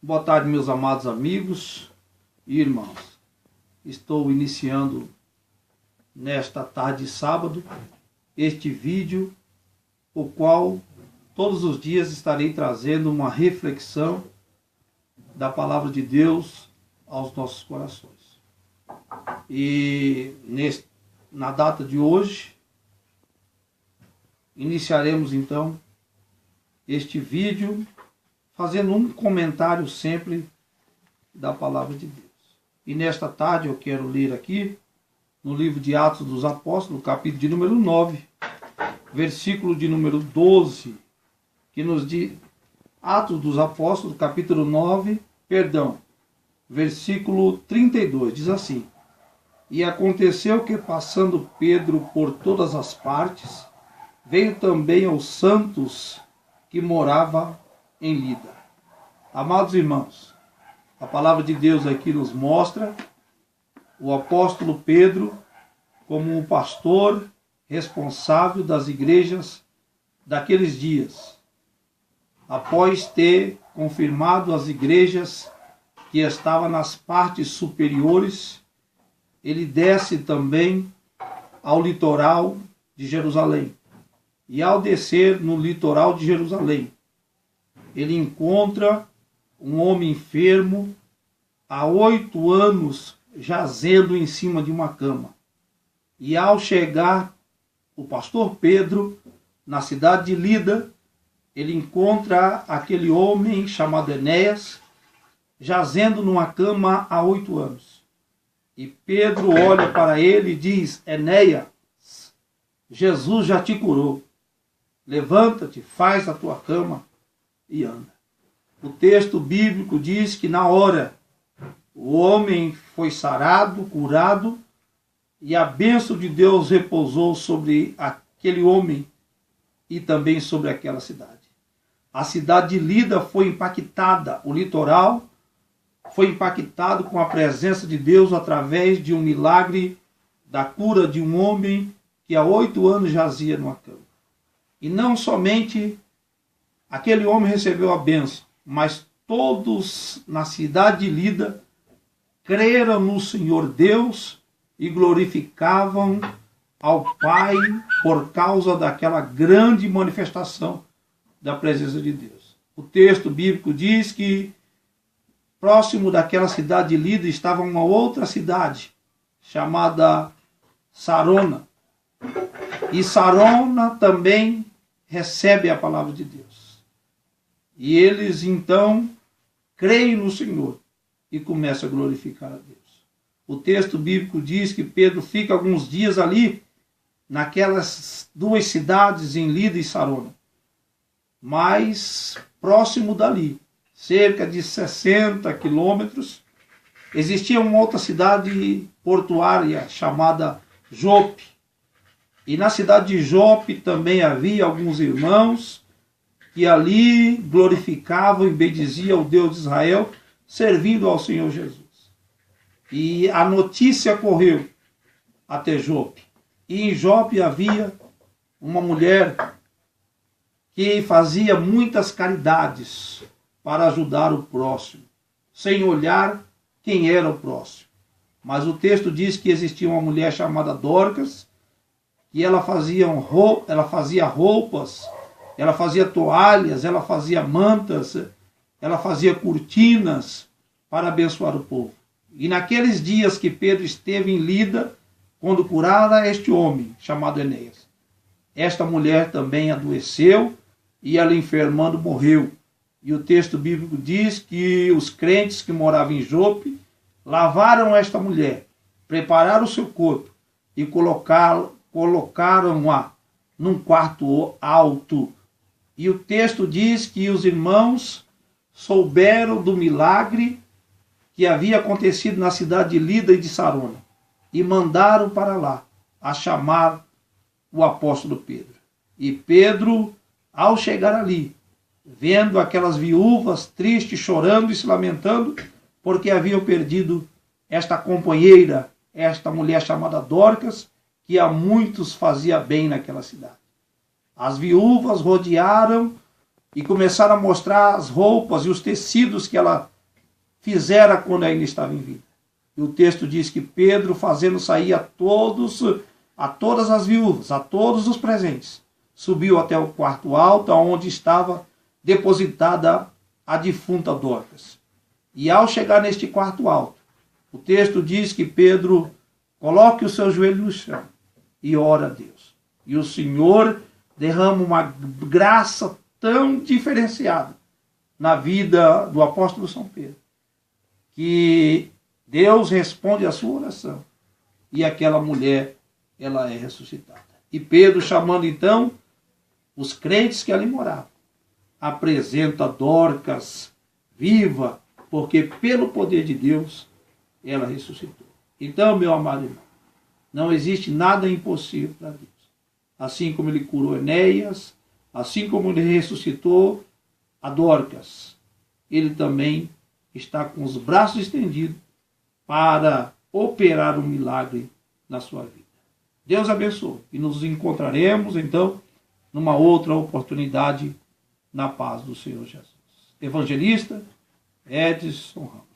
Boa tarde, meus amados amigos e irmãos. Estou iniciando nesta tarde de sábado este vídeo, o qual todos os dias estarei trazendo uma reflexão da palavra de Deus aos nossos corações. E na data de hoje, iniciaremos então este vídeo fazendo um comentário sempre da palavra de Deus. E nesta tarde eu quero ler aqui no livro de Atos dos Apóstolos, capítulo de número 9, versículo de número 12, que nos diz, Atos dos Apóstolos, capítulo 9, versículo 32, diz assim: E aconteceu que, passando Pedro por todas as partes, veio também aos santos que morava em Lida. Amados irmãos, a palavra de Deus aqui nos mostra o apóstolo Pedro como um pastor responsável das igrejas daqueles dias. Após ter confirmado as igrejas que estavam nas partes superiores, ele desce também ao litoral de Jerusalém. E ao descer no litoral de Jerusalém, ele encontra um homem enfermo há 8 anos jazendo em cima de uma cama. E ao chegar o pastor Pedro na cidade de Lida, ele encontra aquele homem chamado Enéas jazendo numa cama há 8 anos. E Pedro olha para ele e diz: Enéas, Jesus já te curou. Levanta-te, faz a tua cama e anda. O texto bíblico diz que na hora o homem foi sarado, curado, e a bênção de Deus repousou sobre aquele homem e também sobre aquela cidade. A cidade de Lida foi impactada, o litoral foi impactado com a presença de Deus através de um milagre da cura de um homem que há 8 anos jazia numa cama. E não somente aquele homem recebeu a bênção, mas todos na cidade de Lida creram no Senhor Deus e glorificavam ao Pai por causa daquela grande manifestação da presença de Deus. O texto bíblico diz que próximo daquela cidade de Lida estava uma outra cidade chamada Sarona. E Sarona também recebe a palavra de Deus. E eles então creem no Senhor e começam a glorificar a Deus. O texto bíblico diz que Pedro fica alguns dias ali, naquelas 2 cidades, em Lida e Sarona. Mas próximo dali, cerca de 60 quilômetros, existia uma outra cidade portuária chamada Jope. E na cidade de Jope também havia alguns irmãos que ali glorificavam e bendiziam o Deus de Israel, servindo ao Senhor Jesus. E a notícia correu até Jope. E em Jope havia uma mulher que fazia muitas caridades para ajudar o próximo, sem olhar quem era o próximo. Mas o texto diz que existia uma mulher chamada Dorcas, e ela fazia roupas, ela fazia toalhas, ela fazia mantas, ela fazia cortinas para abençoar o povo. E naqueles dias que Pedro esteve em Lida, quando curara este homem chamado Enéas, esta mulher também adoeceu e ela, enfermando, morreu. E o texto bíblico diz que os crentes que moravam em Jope lavaram esta mulher, prepararam o seu corpo e colocaram-a num quarto alto. E o texto diz que os irmãos souberam do milagre que havia acontecido na cidade de Lida e de Sarona e mandaram para lá a chamar o apóstolo Pedro. E Pedro, ao chegar ali, vendo aquelas viúvas tristes, chorando e se lamentando, porque haviam perdido esta companheira, esta mulher chamada Dorcas, que a muitos fazia bem naquela cidade. As viúvas rodearam e começaram a mostrar as roupas e os tecidos que ela fizera quando ainda estava em vida. E o texto diz que Pedro, fazendo sair a todas as viúvas, a todos os presentes, subiu até o quarto alto, onde estava depositada a defunta Dorcas. E ao chegar neste quarto alto, o texto diz que Pedro coloca o seu joelho no chão e ora a Deus. E o Senhor derrama uma graça tão diferenciada na vida do apóstolo São Pedro, que Deus responde a sua oração e aquela mulher, ela é ressuscitada. E Pedro, chamando então os crentes que ali moravam, apresenta Dorcas viva, porque pelo poder de Deus ela ressuscitou. Então, meu amado irmão, não existe nada impossível para Deus. Assim como ele curou Enéas, assim como ele ressuscitou a Dorcas, ele também está com os braços estendidos para operar um milagre na sua vida. Deus abençoe e nos encontraremos então numa outra oportunidade na paz do Senhor Jesus. Evangelista Edson Ramos.